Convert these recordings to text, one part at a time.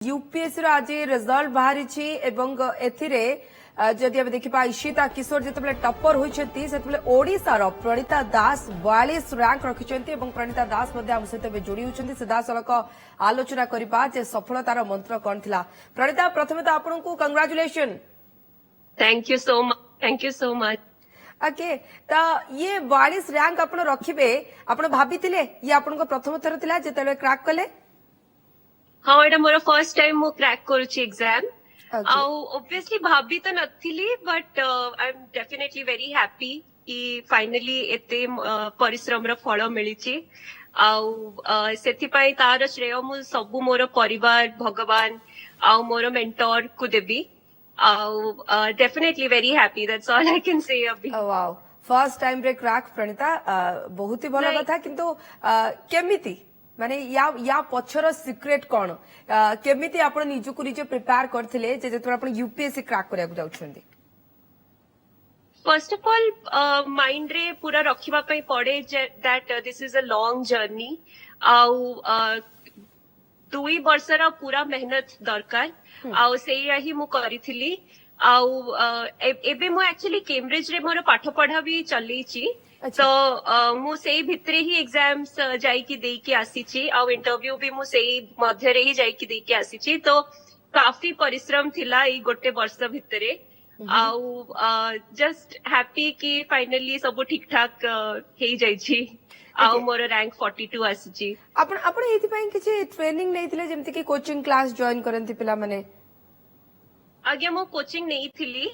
UPSC आज result बाहरी एथिरे जदि आम देखा इशिता किशोर जिते टपर होती ओडार प्रणीता दास 42 रैंक रखिंट प्रणीता दास आम सहित जोड़ी होती सीधा सड़क आलोचना करवा जे सफलतार मंत्र कौन था। प्रणीता प्रथम तो आपको congratulation. Thank you so much. Okay तो ये 42 रैंक आप रखिए आप भाभी ये आपन प्रथम थर था जो क्रैक कले? हाँ एटा मोर फर्स्ट टाइम मु क्रैक करूची एग्जाम ऑब्वियसली भाभी तो नथिली but I am definitely very happy कि फाइनली एते परिश्रम रो फल मिलिची सेथि पई तार श्रेय मु सब मोर परिवार भगवान मोर मेंटर को देबी definitely very happy that's all I can say अभी। वाओ फर्स्ट टाइम रे क्रैक प्रणीता बहुत ही भलो कथा किंतु केमिति माने या पछर सिक्रेट कौन केमिति आपण निजको निजे प्रिपेयर करथिले जे जेतरा आपण यूपीएससी क्रैक करिया जाउछन्ती? फर्स्ट ऑफ ऑल माइंड रे पूरा रखिबा पई पड़े that this is a long journey दुई वर्षर पूरा मेहनत दरकार सेया ही मु करिथिली एबे मु एक्चुअली कैम्ब्रिज रे मोर पाठ पढ़ा भी चलीची तो मु सेई भितरे ही एग्जाम्स जाइकी देकी आसीची इंटरव्यू भी मु सेई मध्य रे ही जाइकी देकी आसीची तो काफी परिश्रम थिला ई गोटे वर्ष भितरे जस्ट हैप्पी कि फाइनली सब ठीक ठाक हे जाइची मोर रैंक 42 आसीची। आपण आपण एथि पई किछि ट्रेनिंग नैथिले जेमति कि कोचिंग क्लास जॉइन करंती पिला माने? आगे मु कोचिंग नहीं थिली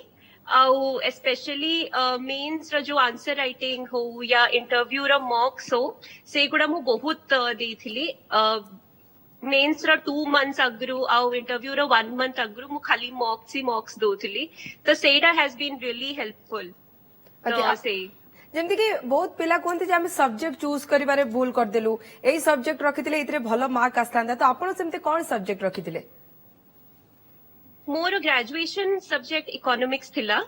स्पेशली मेन्स रो जो आंसर राइटिंग हो या इंटरव्यू रो मॉक्स हो से गुडा मु बहुत देइथिली मेन्स रो 2 मंथ्स अगरु इंटरव्यू रो 1 मंथ अगरु मु खाली मॉक्स दोथिली तो सेटा हैज बीन रियली हेल्पफुल। तो से जेमति कि बहुत पिला कोनते जे हम सब्जेक्ट चूज करिबारे भूल कर देलु एई सब्जेक्ट रखिथिले इतरे भलो मार्क आस्तांदा तो आपण सेमते कोन सब्जेक्ट रखिथिले? मोर ग्रेजुएशन सब्जेक्ट इकोनॉमिक्स थिला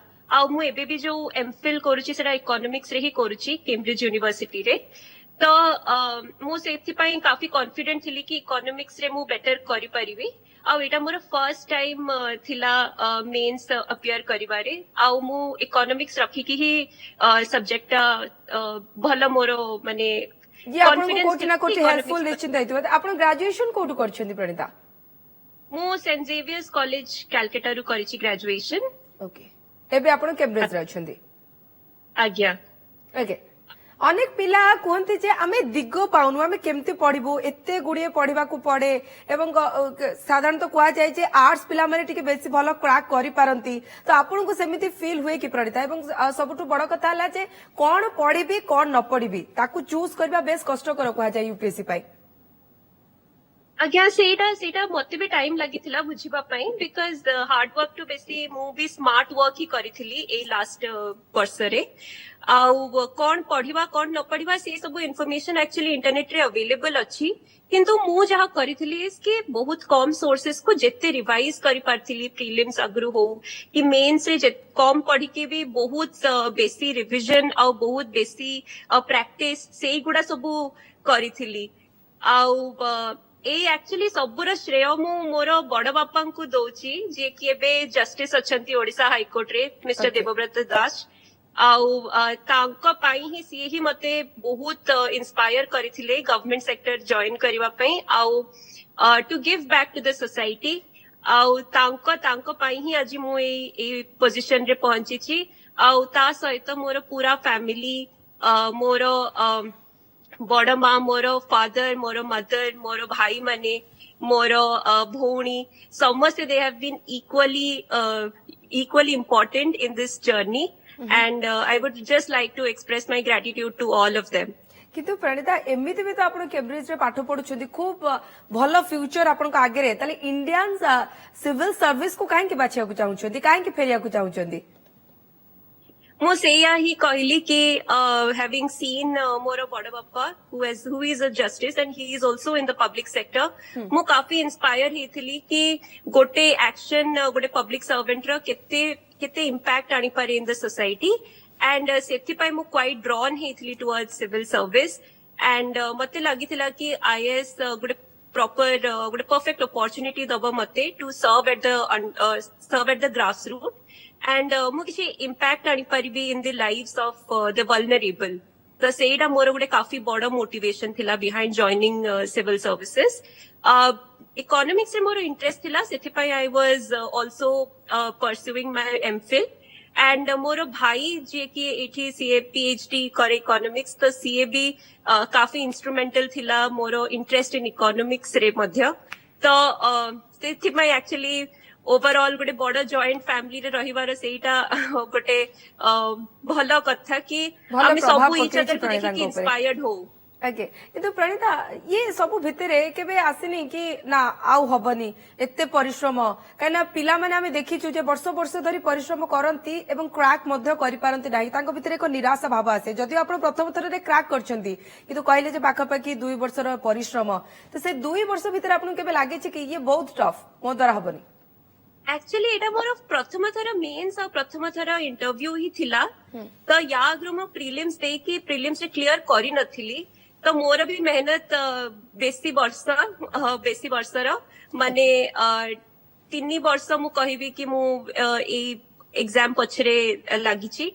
मु एबे भी जो एमफिल करूची सेटा इकोनॉमिक्स रे ही करूची कैम्ब्रिज यूनिवर्सिटी रे तो मु सेथि पई काफी कॉन्फिडेंट थिली कि इकोनॉमिक्स रे मु बेटर करि परिबी एटा मोर फर्स्ट टाइम थिला मेंस अपीयर करिबारे मु इकोनॉमिक्स रखी कि ही सब्जेक्ट भलो मोर माने ये आपन कोठी ना कोठी हेल्पफुल निश्चित दैतो। आपन ग्रेजुएशन कोठु करछन्ती प्रणीता? मु सेंट जेवियर्स कॉलेज कलकत्ता रु करिछि ग्रेजुएशन। ओके एबे आपण कैम्ब्रिज रे अछन्ती? आज्ञा। ओके अनेक पिला कहते जे आमे दिग पाउनु आमे केमती पढिबो एते गुडिए पढिबा को पड़े एवं साधारण तो कहा जाय जे आर्ट्स पिला माने टिके बेसी भलो क्रैक करि पारंती तो आपन को सेमिति फील हुए कि प्रणीता एवं सबटु बड़ कथा हला जे कोन पढिबी कोन न पढिबी ताकू चूज करबा बेस कष्टकर कहा जाय यूपीएससी पाई? आज्ञा सेटा मते भी टाइम लागिथिला बुझिबा पई बिकॉज हार्ड वर्क टू बेसी मु भी स्मार्ट वर्क ही करिथिली ए लास्ट वर्ष रे कोन पढिबा कोन न पढिबा से सब इन्फॉर्मेशन एक्चुअली इंटरनेट रे अवेलेबल अछि किंतु मु जहा करिथिली इसके बहुत कम सोर्सेस को जेते रिवाइज करि पारथिली प्रीलिम्स अगरु हो कि मेंस रे कम पढी के भी बहुत बेसी रिवीजन बहुत बेसी प्रैक्टिस से गुडा सब करिथिली एक्चुअली सबुर श्रेय मु मोर बड़ बापा को दौची जे कि एबे जस्टिस अछंती ओडिशा हाईकोर्ट रे मिस्टर देवव्रत दास तांको पाई ही सी ही मते बहुत इंस्पायर करिथिले गवर्नमेंट सेक्टर जॉइन करिवा पई to give back to the society तांको पाई ही आज मु ए पोजीशन रे पहुंची छी ता सहित मोर पूरा फैमिली मोर बड़ माँ मोर फादर मोर मदर मोर भाई माने मोर भौणी समस्त they have been equally important in this journey and I would just like to express my gratitude to all of them। किंतु प्रणीता एमिति भी तो आपण कैम्ब्रिज रे पाठ पढुछथि खूब भलो फ्यूचर आपण को आगे रे ताले इंडियन सिविल सर्विस को काहे के बाछिया को चाहुछथि काहे के फेरिया को चाहुछथि? मु सेया ही कहली कि हैविंग सीन मोर बड़ बापा who is a justice and he is also in the public sector मु काफी इंस्पायर हिथिली कि गोटे एक्शन गोटे पब्लिक सर्वेंट रो केते इंपैक्ट आनी पारे इन द सोसाइटी एंड सेथि पई मु क्वाइट ड्रॉन हिथिली टुवर्ड्स सिविल सर्विस एंड मते लागिथिला कि आईएएस गोटे proper ଗୋଟେ perfect opportunity ଦବ ମତେ to serve at the grassroots and ମୁଁ କିଛି impact ଆଣିପାରିବି in the lives of the vulnerable. ତ ସେଇଟା ମୋର ଗୋଟେ କାଫି ବଡ motivation ଥିଲା behind joining civil services. Economics ରେ ମୋର interest ଥିଲା, ସେଥିପାଇଁ I was also pursuing my MPhil. And more भाई जे कि एठी सीए पीएचडी करे इकोनॉमिक्स तो सीए भी काफी इंस्ट्रूमेंटल थिला मोर इंटरेस्ट इन इकोनॉमिक्स रे मध्य तो सेथिमाय एक्चुअली ओवरऑल गोटे बड़ जॉइंट फैमिली रे रहिवार सेटा गोटे भलो कथा कि हम सब इच अदर को देखि इंस्पायर्ड हो ओके किंतु प्रणीता ये सब भितरे केबे आसीनी कि ना आउ हबनी एते परिश्रम काना पिला माने हम देखिछु जे वर्ष वर्ष धरि परिश्रम करंती एवं क्रैक मध्य करि पारंती नाही तांको भितरे एक निराशा भाव आसे जदि आपण प्रथम थर रे क्रैक करछंती किंतु कहले जे पाखापाखि 2 वर्षर परिश्रम तो से 2 वर्ष भितरे आपण केबे लागे कि ये बहुत टफ मो द्वारा हबनी एक्चुअली एटा मोर प्रथम थर मेंस और प्रथम थर इंटरव्यू ही थिला तो या आगु मो प्रीलिम्स दे कि प्रीलिम्स रे क्लियर करि नथिली तो मोर भी मेहनत बेसी वर्षर माने 3 वर्ष मु कहबी कि मु एग्जाम पछरे लागिची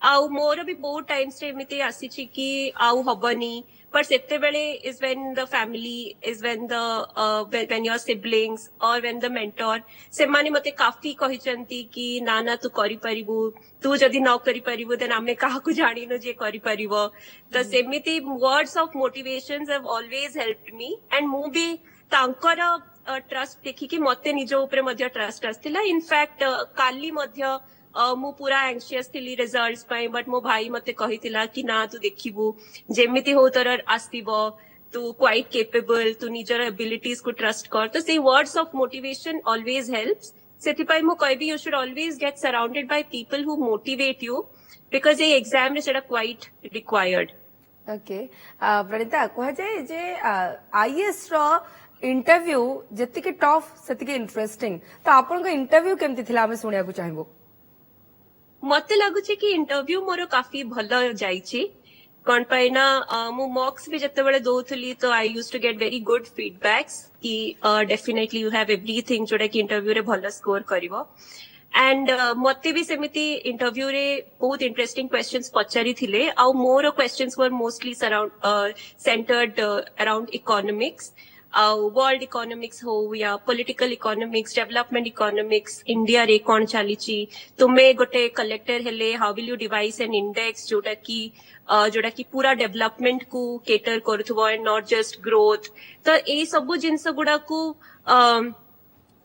आउ मोर भी बहुत टाइम्स रे एमिति आसीची कि आउ हबनी पर सेते बेले is when the family is when when your siblings और व्हेन द मेंटर से माने मते काफी कहिचंती कि ना तू करि परिबु तू जदि न करि परिबु देन आमे काहा को जानिनो जे करि परिबो तो सेमिति words of motivations have always helped me and मु भी तांकर ट्रस्ट देखि कि मते निज ऊपर मध्य ट्रस्ट आस्तिला इनफैक्ट काली मध्य मु पूरा एंशियस थिली रिजल्ट्स पाई बट मो भाई मते कहितिला कि ना तू देखिबू जेमिति हो तोर आस्तिबो तू क्वाइट केपेबल तू निजर एबिलिटीज को ट्रस्ट कर तो से words of motivation always helps सेथिपाई मु कहबी you should always get surrounded by people who motivate you because a exam रे सेटा क्वाइट रिक्वायर्ड ओके प्रणीता कह जाए जे आईएएस रो इंटरव्यू जति के टफ सेति के इंटरेस्टिंग तो आपन को इंटरव्यू केमति थिला हम सुनिया को चाहबो मते लागुचे कि इंटरव्यू मोर काफी भलो जाइछि कोन पाइना मु मॉक्स भी जते बेले दोथली तो I used to get very good feedbacks कि डेफिनेटली यू हैव एवरीथिंग जोडा कि इंटरव्यू रे भलो स्कोर करिवो एंड मते भी सेमिति इंटरव्यू रे बहुत इंटरेस्टिंग क्वेश्चंस पचारि थिले आ मोर questions were mostly surround centered around economics world economics हो या political economics development economics India रे कोन चलीची तुमे गोटे कलेक्टर हेले how will you devise an index जोटा कि पूरा डेवलपमेंट को केटर करथबो एंड नॉट जस्ट ग्रोथ तो ए सब जिंस गुडा को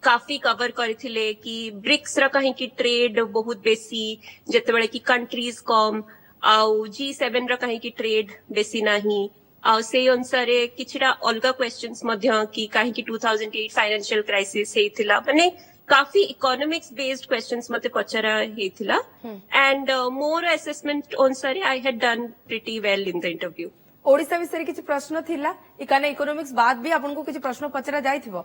काफी कवर करथिले कि ब्रिक्स रा कहीं की ट्रेड बहुत बेसी जते बेले कि कंट्रीज कम आउ G7 रा कहीं की ट्रेड बेसी नाही से अनुसार किछड़ा अलगा क्वेश्चंस मध्य कि कहीं की 2008 फाइनेंशियल क्राइसिस हेथिला माने काफी इकोनॉमिक्स बेस्ड क्वेश्चंस मते पचरा हेथिला एंड मोर असेसमेंट अनुसार I had done pretty well in the interview Odisha विषय किछि प्रश्न थिला इकाने इकोनॉमिक्स बाद भी आपन को किछि प्रश्न पचरा जायथिबो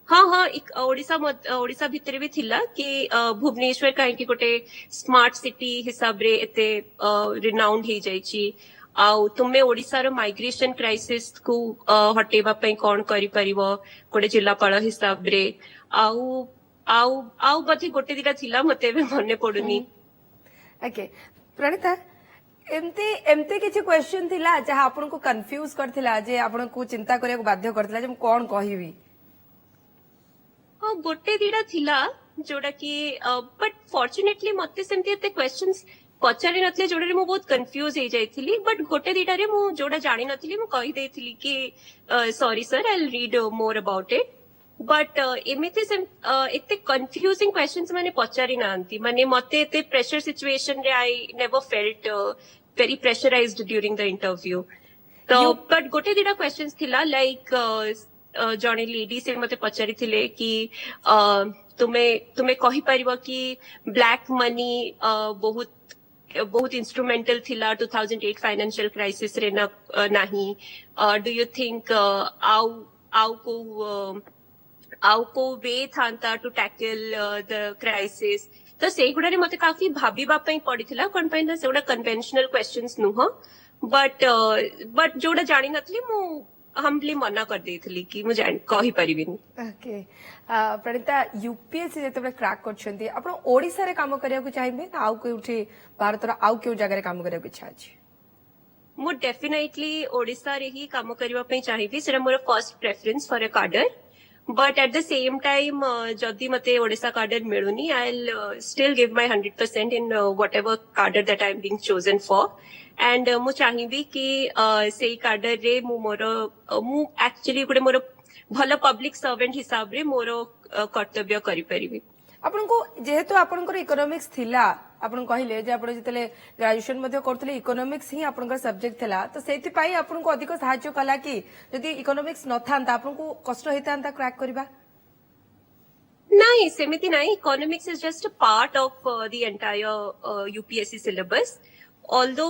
हाँ ओडिसा भितर भी थिला कि भुवनेश्वर कहीं की गोटे स्मार्ट सिटी हिसाब रे एते रिनाउंड हे जाइछि आउ तुमे ओडिसा रो माइग्रेशन क्राइसिस को हटेबा पई कोन करि परिबो गोटे जिल्लापाल हिसाब रे आउ आउ आउ बथि गोटे दिटा थिला मते बे मने पडुनी ओके प्रणीता एमते एमते किछि क्वेश्चन थिला जहा आपन को कंफ्यूज करथिला जे आपन को चिंता करिया को बाध्य करथिला जे कोन कहिबी हाँ गोटे दिटा थिला जोड़ा कि बट फॉर्चुनेटली मते सेमती एते क्वेश्चंस पचारि नथले जोडे मु बहुत कंफ्यूज हे जाइथिली बट गोटे दिटा रे मु जोडा जानि नथिली मु कहि देथिली कि sorry sir I will read more about it but एमिति से एते कंफ्यूजिंग क्वेश्चंस माने पचारि नांती माने मते एते प्रेशर सिचुएशन रे I never felt very pressurized during the interview तो बट गोटे दिटा क्वेश्चंस थिला लाइक जणे लेडी से मते पचारि थिले कि तुमे कहि परिबो कि ब्लैक मनी बहुत इंस्ट्रूमेंटल थिला 2008 फाइनेंशियल क्राइसिस रे नाही डू यू थिंक आउ को वे थांता टू टैकल द क्राइसिस तो से गुडा रे मते काफी भाबीबा पई पडिथिला कोन पई ना सेउडा कन्वेंशनल क्वेश्चंस नुह बट जोडा जानि नथली मु हम्बली मना कर देइथिली कि मु कहि परिबिनी। ओके प्रणीता यूपीएससी जेतेबेले क्रैक करछंती आपण ओडिसा रे काम करिया को चाहिबे आउ कोउठी भारतर आउ केउ जगह रे काम करिया को इच्छा अछि? मु डेफिनेटली ओडिसा रे ही काम करबा पई चाहिबी सेरा मोर first preference for a cadre but at the same time जदि मते ओडिसा कार्डर मिलुनी I will still give my 100% in whatever cadre that I am being chosen for and मु चाहिबी कि सेई कार्डर रे मु एक्चुअली गुटे मोर भल पब्लिक सर्वेंट हिसाब रे मोर कर्तव्य करि परिबी। आपनको जेहेतु आपनकर इकोनॉमिक्स थिला आपण कहिले जे आपण जितले ग्रेजुएशन मध्ये करथले इकोनॉमिक्स ही आपनकर सब्जेक्ट थिला तो सेति पई आपनको अधिक सहायता कला कि जदि इकोनॉमिक्स न थांता आपनको कष्ट हेतांता क्रैक करबा? नहीं सेमिति नहीं economics is just a part of the entire UPSC syllabus although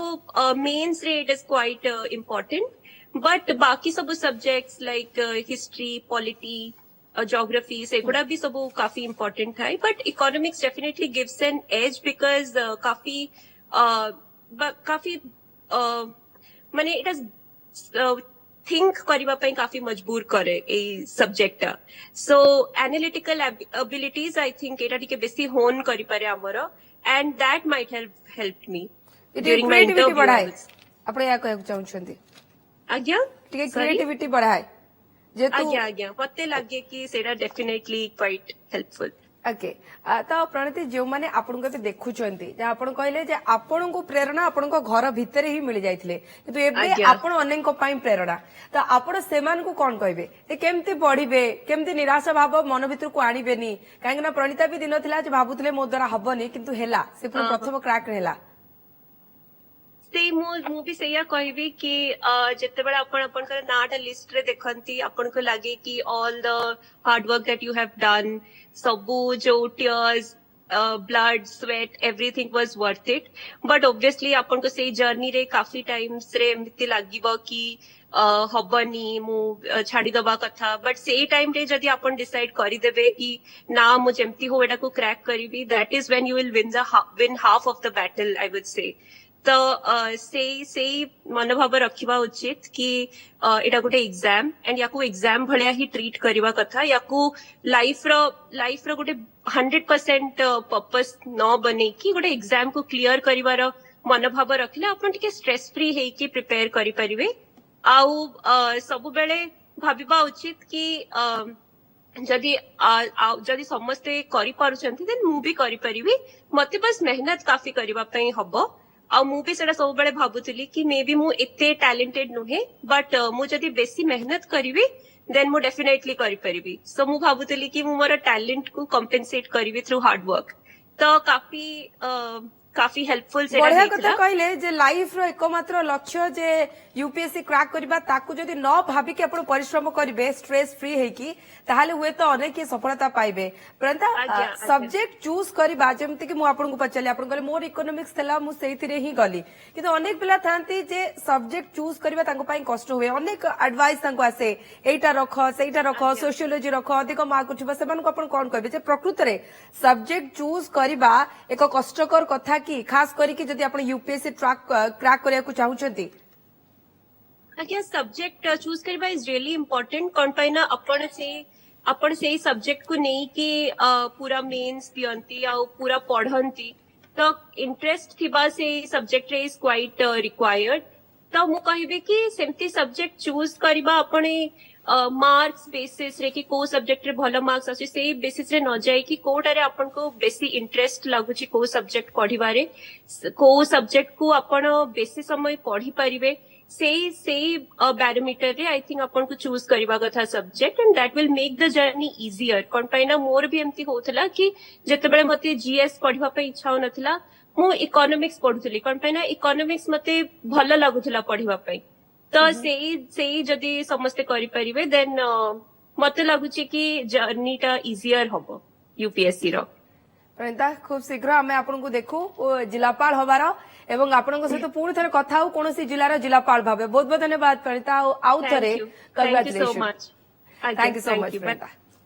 mains रे it is quite important but बाकी सब subjects like history polity geography सेगुड़ा भी सब काफी इम्पोर्टेंट था but economics definitely gives an edge because काफी माने इट इज थिंक करबा पई काफी मजबूर करे a subject so analytical abilities I think एटा टिके बेसी होन करि पारे हमर and that might help me during my interview. आपण या कहक चाहछंती आज्ञा टिके क्रिएटिविटी बढ़ाए आज्ञा आज्ञा पते लागे कि सेटा डेफिनेटली क्वाइट हेल्पफुल। ओके तो प्रणति जो माने आपन को देखुचंती जे आपन कहले जे आपन को प्रेरणा आपन को घर भीतर ही मिल जाइथिले किंतु एबे आपन अनेक को पई प्रेरणा तो आपन सेमान को कोन कहबे जे केमती बढ़िबे केमती निराशा भाव मन भीतर को आनिबेनी काहे ना प्रणिता भी दिन थिला जे भाबुतले मो द्वारा हबनी किंतु हेला से पुरा प्रथम क्रैक हेला से मु भी सैया कहबी कि जिते बड़ा अपन नाटा लिस्ट रे देखंती अपन को लागे कि all the hard work that you have done सबू जो tears blood sweat everything was worth it but obviously अपन को से जर्नी रे काफी टाइम्स रे एमती लागिबो कि हबनी मु छाड़ी दबा कथा बट से टाइम रे जदी अपन डिसाइड करि देबे कि ना मु जेमती हो एटा को क्रैक करिबी that is when you will win half of the battle I would say. तो से मनोभाव रखा उचित कि एटा गोटे एग्जाम एंड या एग्जाम भलिया ही ट्रीट करवा कथा या लाइफ रो गोटे 100% पर्पस न बने कि गोटे एग्जाम को क्लियर करिवार मनोभाव रखले अपन टिके स्ट्रेस फ्री है कि प्रिपेयर करि परिबे आउ सब बेले भाबिबा उचित कि जदि समस्ते करि पारुछंती देन मु भी करि परिबी मते बस मेहनत काफी करबा पई हबो आ मु भी सेटा सब बेले भाबुतली कि मे बी मु एते टैलेंटेड नुहे बट मु जदि बेसी मेहनत करिवि देन मु डेफिनेटली करि परिबी सो मु भाबुतली कि मु मोर टैलेंट को कंपेंसेट करिवि थ्रू हार्ड वर्क तो काफी हेल्पफुल सेटा बढ़िया कथा कहले जे लाइफ रो एकमात्र लक्ष्य जे यूपीएससी क्रैक करबा ताकू जदि न भाबी कि आपण परिश्रम करिवे स्ट्रेस फ्री है कि ताहाले हुए तो अनेक सफलता पाइबे। परंतु सब्जेक्ट चूज करबा जेमति कि मु आपण को पचले आपण कहले मोर इकोनॉमिक्स थला मु सेहिथिरे ही गली किंतु अनेक पिला थांती जे सब्जेक्ट चूज करबा तांको पई कष्ट हुए अनेक एडवाइस तांको आसे एटा रख सेटा रख सोशियोलॉजी रख अधिक मार्क उठिबा सेमान को आपण कोन कहबे जे प्रकृत रे सब्जेक्ट चूज करबा एक कष्टकर कथा कि खास करी कि जदि आपण यूपीएससी क्रैक करिया को चाहुचंती? आज्ञा सब्जेक्ट चूज करबा इज रियली इम्पोर्टेंट कोन पैना अपन से सब्जेक्ट को नहीं कि पूरा मेंस दियंती आ पूरा पढ़ंती तो इंटरेस्ट थिबा से सब्जेक्ट रे इज क्वाइट रिक्वायर्ड तो मु कहबे कि सेमती सब्जेक्ट चूज करबा अपने मार्क्स बेसिस रे कि को सब्जेक्ट रे भलो मार्क्स अछि से बेसिस रे न जाय कि कोटारे अपन को बेसी इंटरेस्ट लागुची को सब्जेक्ट पढिबारे को सब्जेक्ट को अपन बेसी समय पढि परिबे से बैरोमीटर रे आई थिंक अपन को चूज करबा कथा subject and that will make the journey easier कोन पैना मोर भी एमती होतला कि जते बेले मते जीएस पढिबा पे इच्छा हो नथिला मु इकोनॉमिक्स पढुतली कोन पैना इकोनॉमिक्स मते भलो लागुथला पढिबा पे तो से जदी समस्त करि परिबे देन मते लागुची कि जर्नीटा इजियर हबो यूपीएससी रो। प्रणिता खूब शीघ्र आम आपन को देखू जिलापाल हबार एवं आपण सहित पुणी थे कथा कौन जिलार जिलापाल भाव बहुत बहुत धन्यवाद प्रणिता आउ थे thank you so much Pranita.